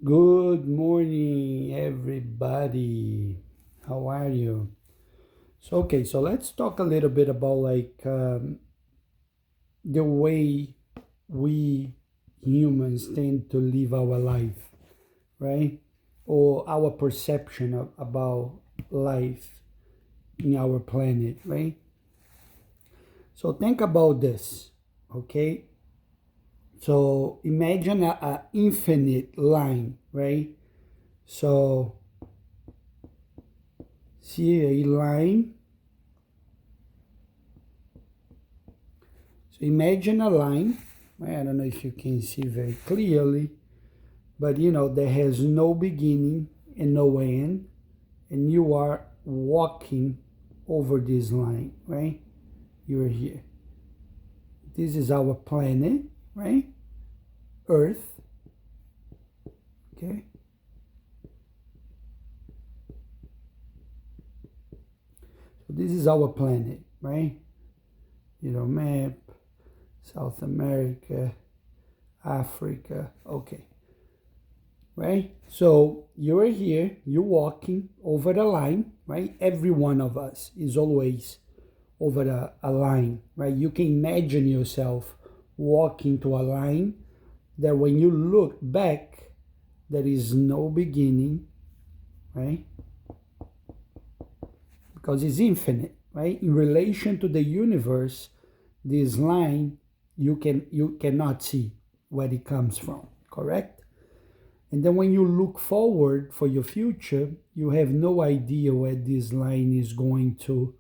Good morning, everybody. How are you? So let's talk a little bit about the way we humans tend to live our life, right? Or our perception about life in our planet, right? So think about this, okay? So imagine a infinite line, right? So see a line. So imagine a line. I don't know if you can see very clearly, but there has no beginning and no end, and you are walking over this line, right? You're here. This is our planet, right? Earth, okay? So this is our planet, right? Map, South America, Africa, okay. Right? So you're here, you're walking over the line, right? Every one of us is always over a line, right? You can imagine yourself walking to a line that when you look back, there is no beginning, right? Because it's infinite, right? In relation to the universe, this line you cannot see where it comes from, correct? And then when you look forward for your future, you have no idea where this line is going to.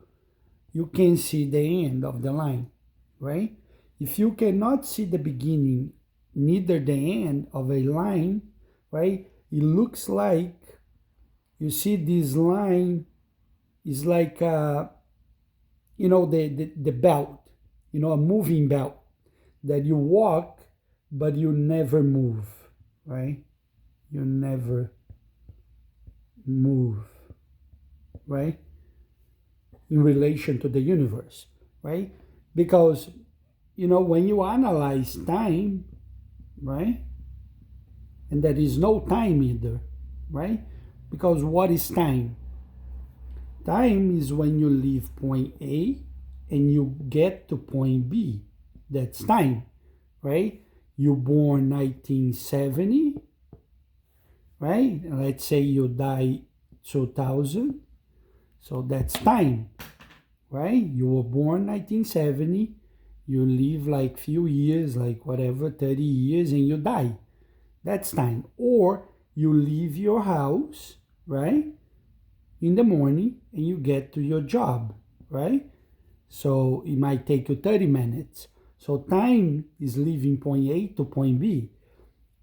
You can see the end of the line, right? If you cannot see the beginning, neither the end of a line, right? It looks like you see this line is like the belt, a moving belt that you walk, but you never move, right? You never move, right? In relation to the universe, right? Because, when you analyze time, right? And there is no time either, right? Because what is time? Time is when you leave point A and you get to point B. That's time, right? You born 1970, right? Let's say you die 2000. So that's time, right? You were born 1970, you live like few years, like whatever, 30 years, and you die. That's time. Or you leave your house, right? In the morning and you get to your job, right? So it might take you 30 minutes. So time is leaving point A to point B.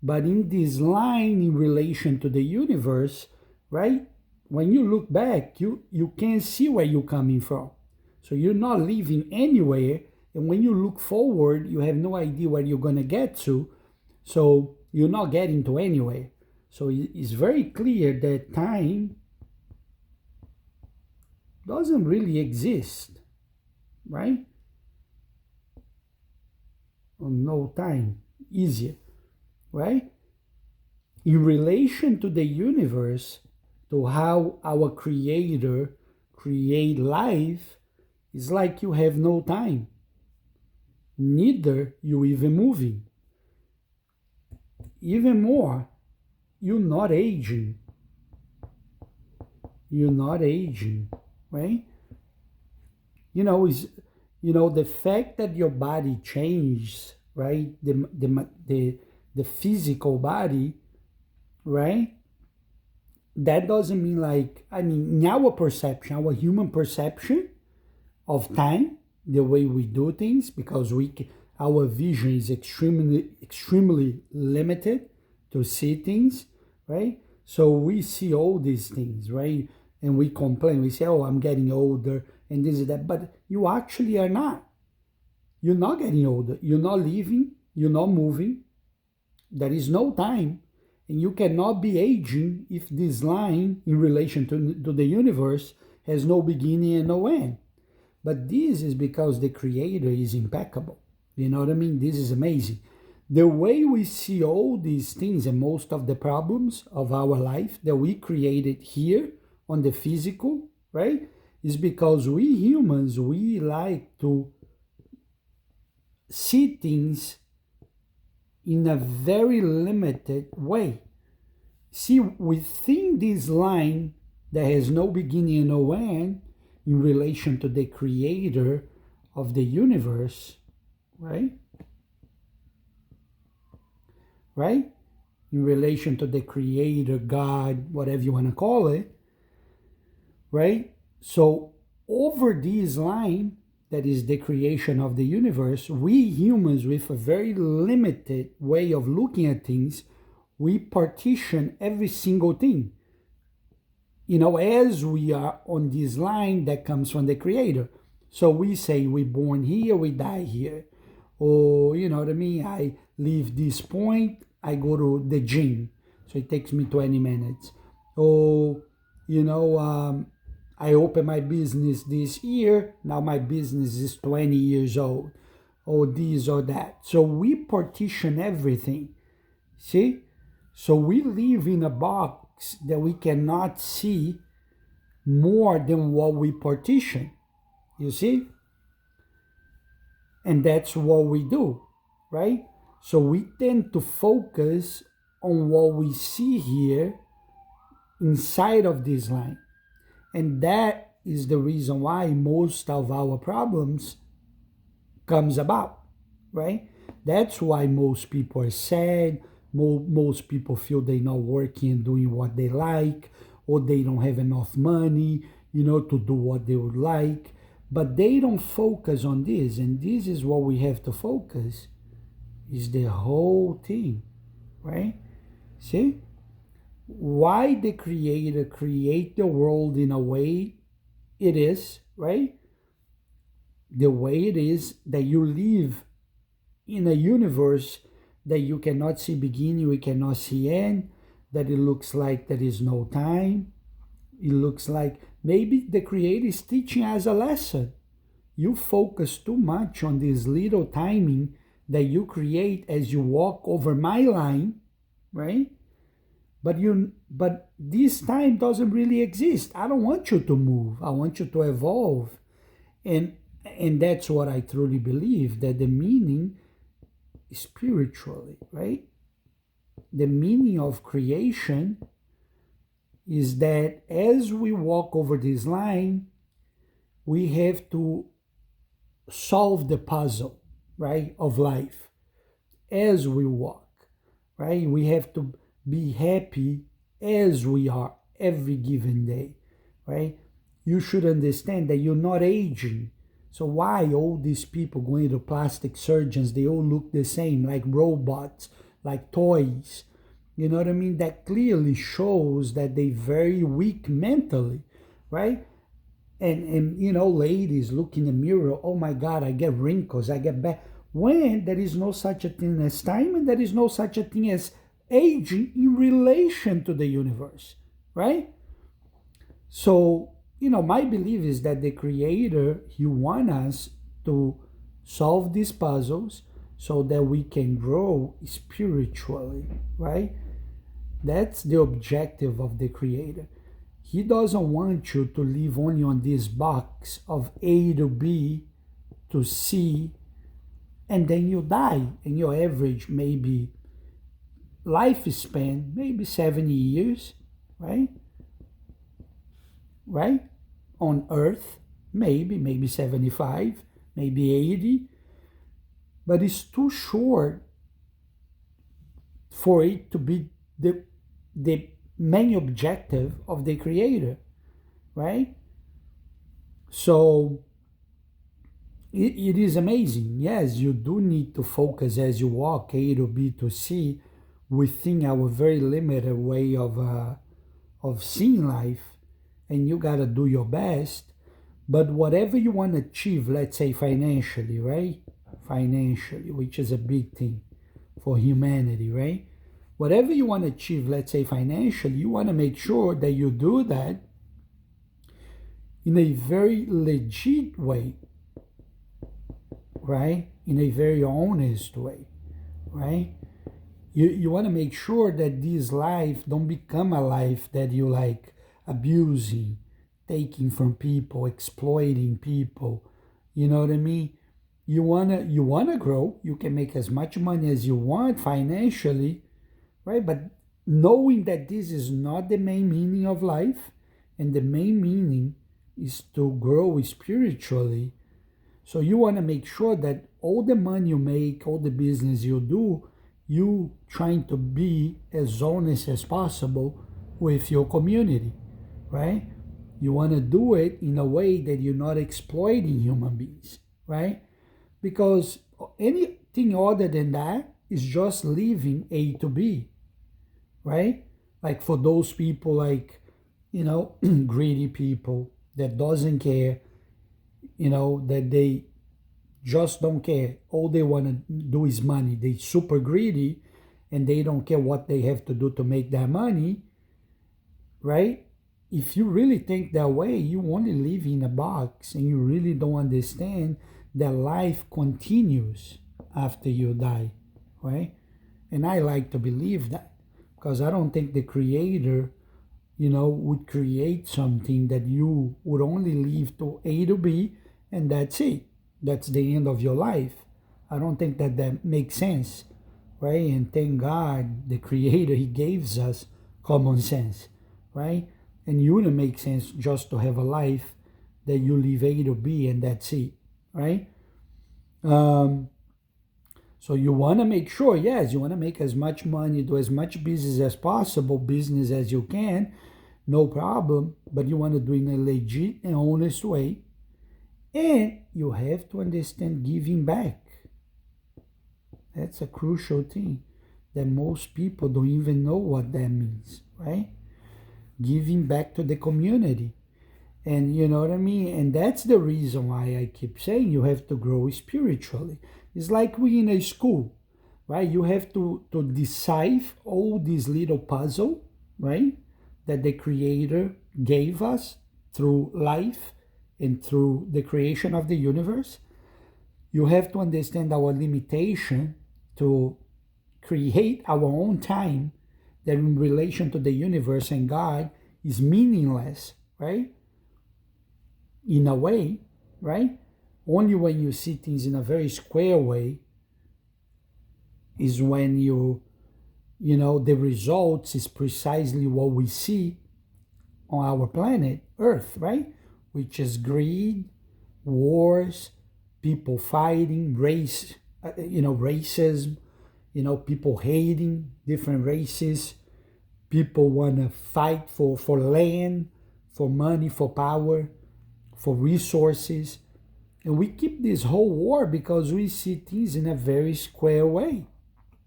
But in this line in relation to the universe, right? When you look back, you can see where you're coming from. So you're not leaving anywhere. And when you look forward, you have no idea where you're going to get to. So you're not getting to anywhere. So it's very clear that time doesn't really exist, right? Or no time, easier, right? In relation to the universe, to how our creator create life, it's like you have no time. Neither you even moving. Even more, you're not aging. You're not aging, right? Is the fact that your body changes, right? The physical body, right? That doesn't mean in our perception, our human perception of time, the way we do things, because our vision is extremely limited to see things, right? So we see all these things, right? And we complain, we say, oh, I'm getting older and this and that, but you actually are not. You're not getting older, you're not living, you're not moving, there is no time, and you cannot be aging if this line in relation to the universe has no beginning and no end. But this is because the creator is impeccable. You know what I mean? This is amazing. The way we see all these things and most of the problems of our life that we created here on the physical, right, is because we humans, we like to see things in a very limited way. See, within this line that has no beginning and no end in relation to the creator of the universe, right? Right? In relation to the creator, God, whatever you want to call it, right? So over this line, that is the creation of the universe, we humans, with a very limited way of looking at things, we partition every single thing. As we are on this line that comes from the creator. So we say we born here, we die here. Or, you know what I mean? I leave this point, I go to the gym. So it takes me 20 minutes. Or, I open my business this year. Now my business is 20 years old. Or this or that. So we partition everything. See? So we live in a box that we cannot see more than what we partition. You see? And that's what we do, right? So we tend to focus on what we see here inside of this line. And that is the reason why most of our problems comes about, right? That's why most people are sad. Most people feel they're not working and doing what they like, or they don't have enough money, to do what they would like. But they don't focus on this, and this is what we have to focus, is the whole thing, right? See? Why the creator create the world in a way it is, right? The way it is, that you live in a universe that you cannot see beginning, you cannot see end, that it looks like there is no time. It looks like maybe the creator is teaching us a lesson. You focus too much on this little timing that you create as you walk over my line, right? But this time doesn't really exist. I don't want you to move. I want you to evolve. And that's what I truly believe, that the meaning spiritually, right? The meaning of creation is that as we walk over this line, we have to solve the puzzle, right, of life as we walk, right? We have to be happy as we are every given day, right? You should understand that you're not aging. So why all these people going to plastic surgeons, they all look the same, like robots, like toys? You know what I mean? That clearly shows that they're very weak mentally, right? And ladies look in the mirror, oh my God, I get wrinkles, I get bad. When there is no such a thing as time, and there is no such a thing as aging in relation to the universe, right? So, my belief is that the creator, he wants us to solve these puzzles so that we can grow spiritually, right? That's the objective of the creator. He doesn't want you to live only on this box of A to B to C, and then you die, and your average maybe lifespan, maybe 70 years, right? Right? On Earth, maybe 75, maybe 80, but it's too short for it to be the main objective of the creator, right? So it is amazing. Yes, you do need to focus as you walk A to B to C within our very limited way of seeing life, and you gotta do your best. But whatever you want to achieve, let's say financially, right? Financially, which is a big thing for humanity, right? Whatever you want to achieve, let's say financially, you want to make sure that you do that in a very legit way, right? In a very honest way, right? You want to make sure that this life don't become a life that you like abusing, taking from people, exploiting people. You know what I mean? You wanna grow. You can make as much money as you want financially, right? But knowing that this is not the main meaning of life, and the main meaning is to grow spiritually. So you want to make sure that all the money you make, all the business you do, you trying to be as honest as possible with your community, right? You want to do it in a way that you're not exploiting human beings, right? Because anything other than that is just leaving A to B, right? Like for those people, like, greedy people that doesn't care, that they just don't care. All they want to do is money. They super greedy and they don't care what they have to do to make that money, right? If you really think that way, you only live in a box and you really don't understand that life continues after you die, right? And I like to believe that because I don't think the creator, would create something that you would only leave to A to B and that's it. That's the end of your life. I don't think that makes sense, right? And thank God, the Creator, He gives us common sense, right? And it wouldn't make sense just to have a life that you leave A to B and that's it, right? Um, so you want to make sure, yes, you want to make as much money, do as much business as possible, business as you can, no problem, but you want to do it in a legit and honest way. And you have to understand giving back. That's a crucial thing that most people don't even know what that means, right? Giving back to the community. And you know what I mean? And that's the reason why I keep saying you have to grow spiritually. It's like we in a school, right? You have to decipher all these little puzzle, right? That the Creator gave us through life and through the creation of the universe. You have to understand our limitation to create our own time that in relation to the universe and God is meaningless, right? In a way, right? Only when you see things in a very square way is when the results is precisely what we see on our planet Earth, right? Which is greed, wars, people fighting, racism, people hating different races, people want to fight for land, for money, for power, for resources. And we keep this whole war because we see things in a very square way,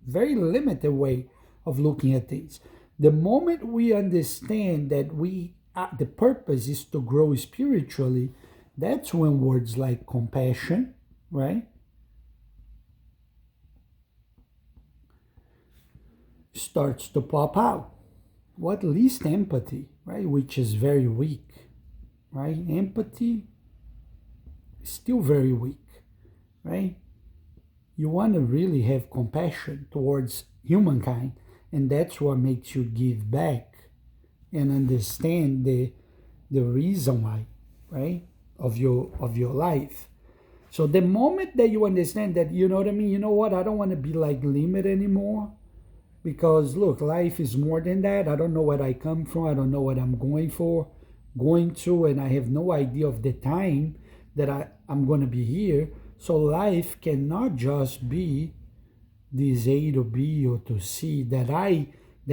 very limited way of looking at things. The moment we understand that the purpose is to grow spiritually, that's when words like compassion, right, starts to pop out. What least empathy, right, which is very weak, right? Empathy is still very weak, right? You want to really have compassion towards humankind, and that's what makes you give back and understand the reason why, right, of your life. So the moment that you understand that, you know what I mean, you know what, I don't want to be like limit anymore, because look, life is more than that. I don't know where I come from. I don't know what I'm going to, and I have no idea of the time that I'm going to be here. So life cannot just be this A to B or to C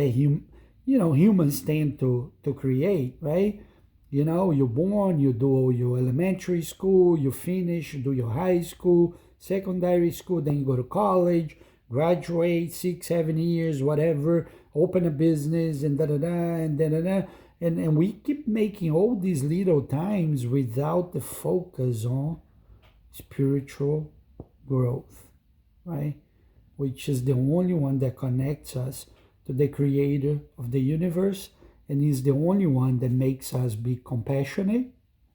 humans tend to create, right? You're born, you do your elementary school, you finish, you do your high school, secondary school, then you go to college, graduate 6 7 years, whatever, open a business, and da da da and da da da. And we keep making all these little times without the focus on spiritual growth, right? Which is the only one that connects us to the creator of the universe, and is the only one that makes us be compassionate,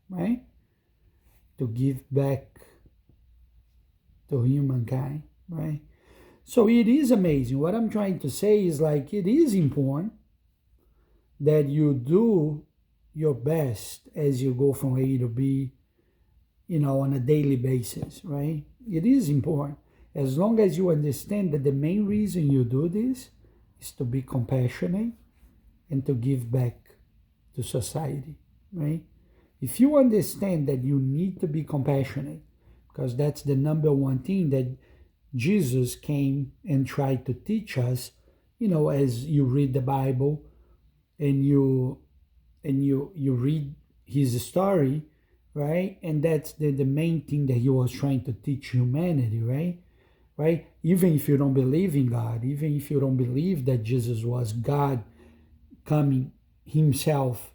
right? To give back to humankind, right? So it is amazing. What I'm trying to say is like it is important that you do your best as you go from A to B, on a daily basis, right? It is important. As long as you understand that the main reason you do this is to be compassionate and to give back to society, right? If you understand that you need to be compassionate, because that's the number one thing that Jesus came and tried to teach us, as you read the Bible and you read his story, right? And that's the main thing that he was trying to teach humanity, right? Right? Even if you don't believe in God, even if you don't believe that Jesus was God coming himself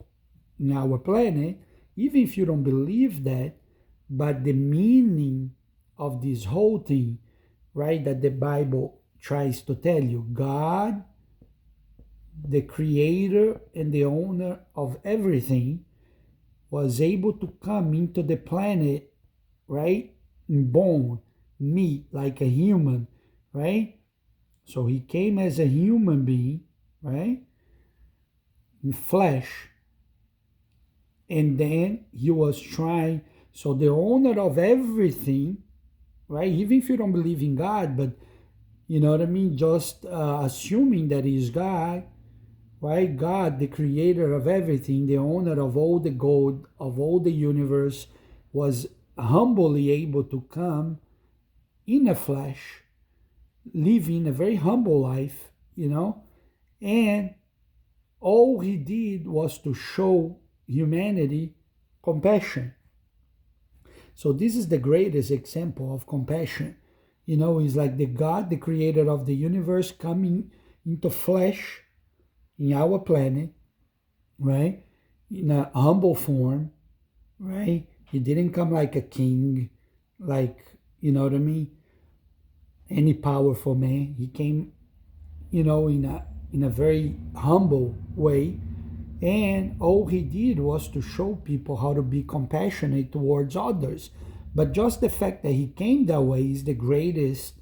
in our planet, even if you don't believe that, but the meaning of this whole thing, right, that the Bible tries to tell you, God, the creator and the owner of everything, was able to come into the planet, right, born, meet like a human, right? So he came as a human being, right, in flesh, and then he was trying. So the owner of everything, right? Even if you don't believe in God, but you know what I mean, just assuming that he's God, right? God, the creator of everything, the owner of all the gold, of all the universe, was humbly able to come in a flesh, living a very humble life, and all he did was to show humanity compassion. So this is the greatest example of compassion. It's like the God, the creator of the universe, coming into flesh in our planet, right? In a humble form, right? He didn't come like a king, like, you know what I mean? Any powerful man. He came, in a very humble way. And all he did was to show people how to be compassionate towards others. But just the fact that he came that way is the greatest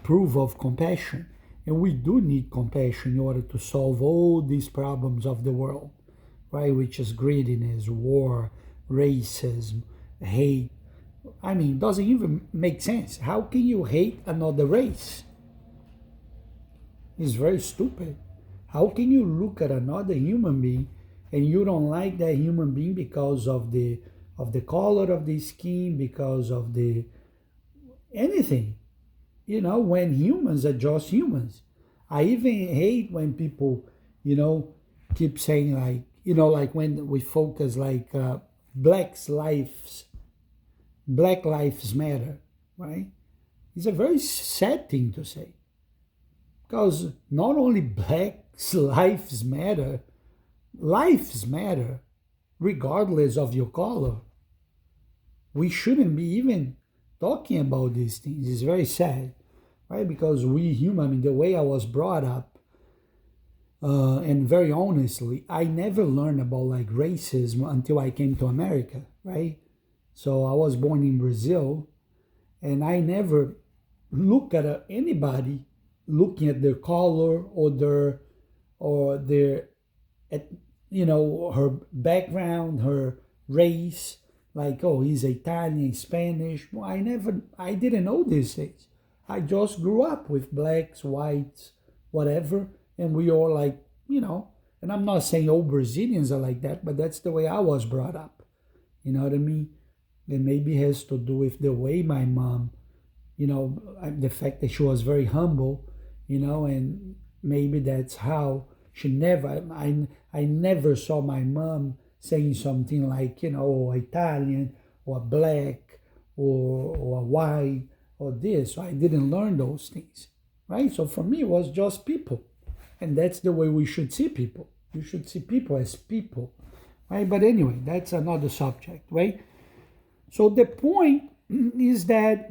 proof of compassion. And we do need compassion in order to solve all these problems of the world, right? Which is greediness, war, racism, hate. I mean, it doesn't even make sense. How can you hate another race? It's very stupid. How can you look at another human being and you don't like that human being because of the color of the skin, because of the anything? When humans are just humans. I even hate when people, keep saying like, like when we focus like Black lives matter, right? It's a very sad thing to say. Because not only Black lives matter, lives matter regardless of your color. We shouldn't be even talking about these things. It's very sad, right? Because we human, I mean, the way I was brought up, and very honestly, I never learned about like racism until I came to America, right? So I was born in Brazil, and I never look at anybody looking at their color or their at her background, her race, like, oh, he's Italian, Spanish. Well, I didn't know these things. I just grew up with blacks, whites, whatever, and we all like, and I'm not saying all Brazilians are like that, but that's the way I was brought up. You know what I mean? It maybe has to do with the way my mom, the fact that she was very humble, and maybe that's how she never, I never saw my mom saying something like, Italian or black or white or this. So I didn't learn those things, right? So for me, it was just people. And that's the way we should see people. You should see people as people, right? But anyway, that's another subject, right? So the point is that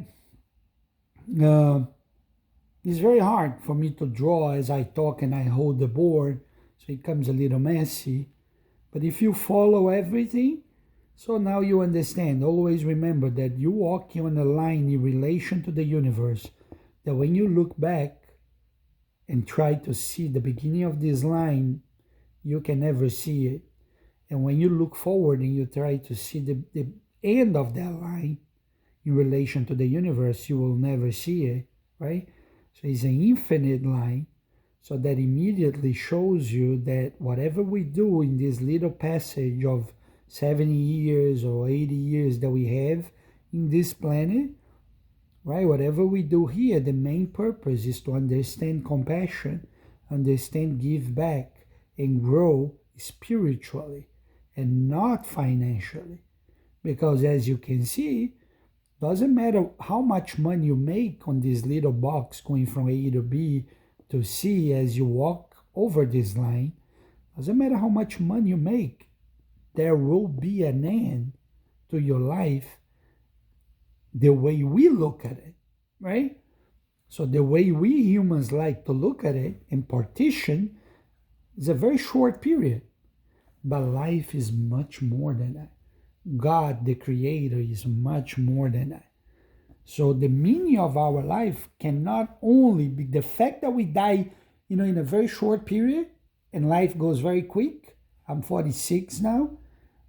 it's very hard for me to draw as I talk and I hold the board, so it comes a little messy. But if you follow everything, so now you understand. Always remember that you walk on a line in relation to the universe that when you look back and try to see the beginning of this line, you can never see it. And when you look forward and you try to see the end of that line in relation to the universe, you will never see it, right? So it's an infinite line. So that immediately shows you that whatever we do in this little passage of 70 years or 80 years that we have in this planet, right? Whatever we do here, the main purpose is to understand compassion, understand give back, and grow spiritually and not financially. Because as you can see, doesn't matter how much money you make on this little box going from A to B to C as you walk over this line, doesn't matter how much money you make, there will be an end to your life the way we look at it, right? So the way we humans like to look at it and partition is a very short period. But life is much more than that. God, the creator, is much more than that. So the meaning of our life cannot only be the fact that we die, in a very short period and life goes very quick. I'm 46 now,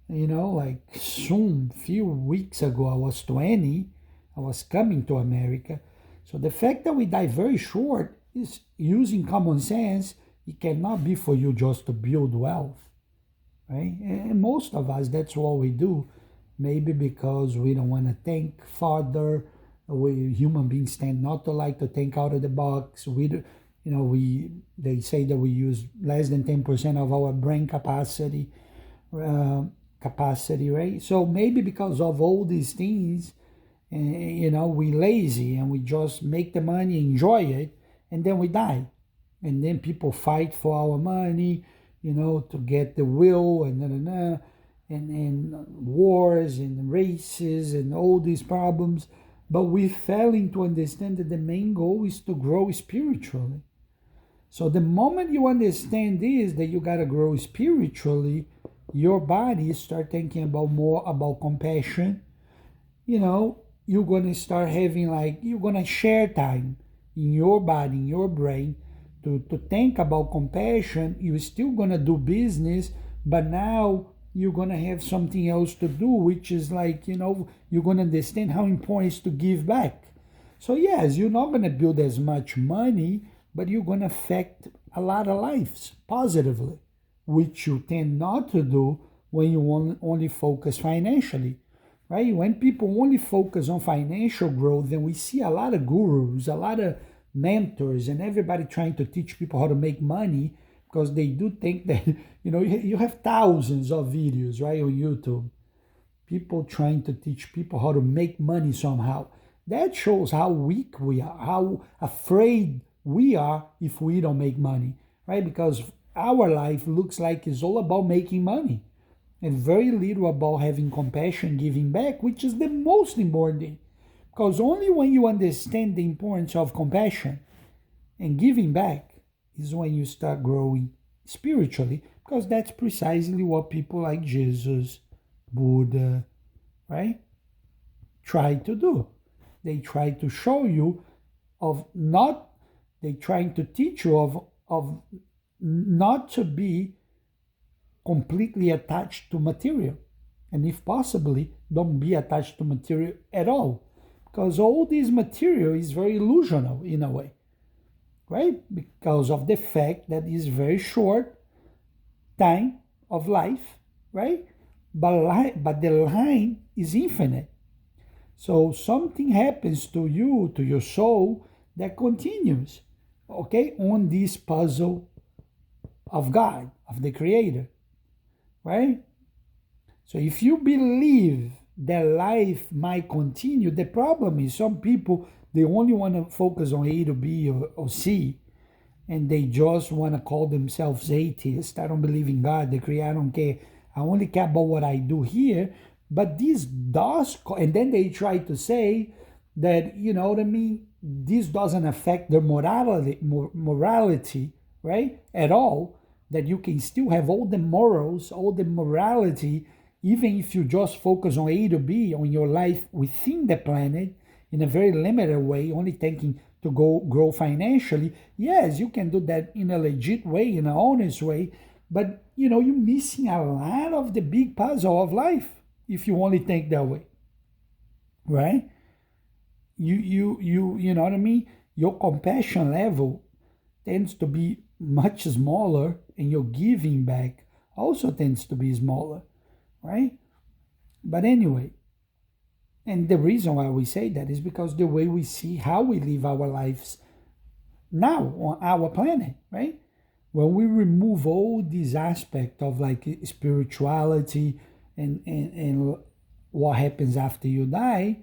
like soon, few weeks ago, I was 20. I was coming to America. So the fact that we die very short is using common sense. It cannot be for you just to build wealth, right? And most of us, that's what we do. Maybe because we don't want to think further. We human beings tend not to like to think out of the box. They say that we use less than 10% of our brain capacity, right? So maybe because of all these things, we lazy and we just make the money, enjoy it, and then we die. And then people fight for our money, to get the will and wars and races and all these problems. But we failing to understand that the main goal is to grow spiritually. So the moment you understand this, that you got to grow spiritually, your body start thinking more about compassion. You're going to start having you're going to share time in your body, in your brain, to think about compassion. You're still going to do business, but now you're going to have something else to do, which is you're going to understand how important it is to give back. So yes, you're not going to build as much money, but you're going to affect a lot of lives positively, which you tend not to do when you only focus financially, right? When people only focus on financial growth, then we see a lot of gurus, a lot of mentors, and everybody trying to teach people how to make money, because they do think that, you have thousands of videos, right, on YouTube, people trying to teach people how to make money somehow. That shows how weak we are, how afraid we are if we don't make money, right? Because our life looks like it's all about making money and very little about having compassion, giving back, which is the most important thing. Because only when you understand the importance of compassion and giving back is when you start growing spiritually, because that's precisely what people like Jesus, Buddha, right, try to do. They try to show you they trying to teach you of not to be completely attached to material. And if possibly, don't be attached to material at all. Because all this material is very illusional in a way, right? Because of the fact that it's very short time of life, right? But the line is infinite. So something happens to you, to your soul, that continues, okay, on this puzzle of God, of the Creator, right? So if you believe that life might continue, the problem is some people, they only want to focus on A to B or C, and they just want to call themselves atheists. I don't believe in God, the Creator, I don't care. I only care about what I do here. But this does, and then they try to say that, this doesn't affect their morality, right, at all, that you can still have all the morals, all the morality, even if you just focus on A to B, on your life within the planet, in a very limited way, only thinking to go grow financially. Yes, you can do that in a legit way, in an honest way, but you're missing a lot of the big puzzle of life if you only think that way, right? You know what I mean? Your compassion level tends to be much smaller, and your giving back also tends to be smaller, right? But anyway, and the reason why we say that is because the way we see how we live our lives now on our planet, right? When we remove all this aspect of like spirituality and what happens after you die,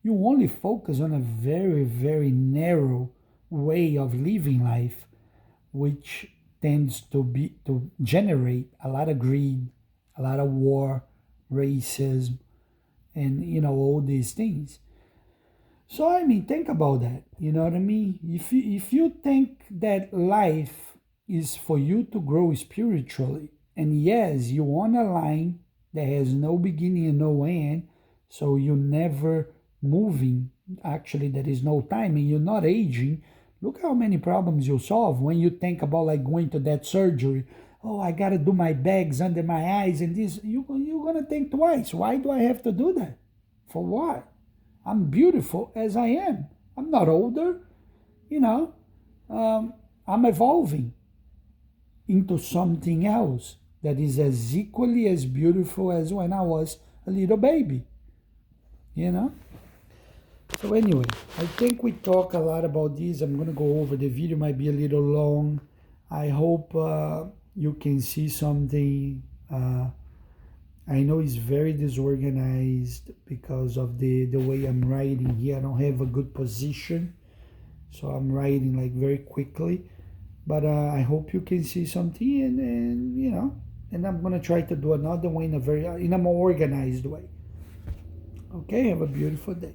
you only focus on a very, very narrow way of living life, which tends to generate a lot of greed, a lot of war, racism, and all these things. So I mean, think about that. You know what I mean? If you think that life is for you to grow spiritually, and yes, you want a line that has no beginning and no end, so you're never moving. Actually, there is no time, and you're not aging. Look how many problems you solve when you think about like going to that surgery. Oh, I gotta do my bags under my eyes and this. You're gonna think twice. Why do I have to do that? For what? I'm beautiful as I am. I'm not older, you know. I'm evolving into something else that is as equally as beautiful as when I was a little baby, you know. So anyway, I think we talk a lot about this. I'm gonna go over the video. Might be a little long. I hope you can see something. I know it's very disorganized because of the way I'm writing here. I don't have a good position, so I'm writing like very quickly. But I hope you can see something, and and I'm gonna try to do another one in a more organized way. Okay, have a beautiful day.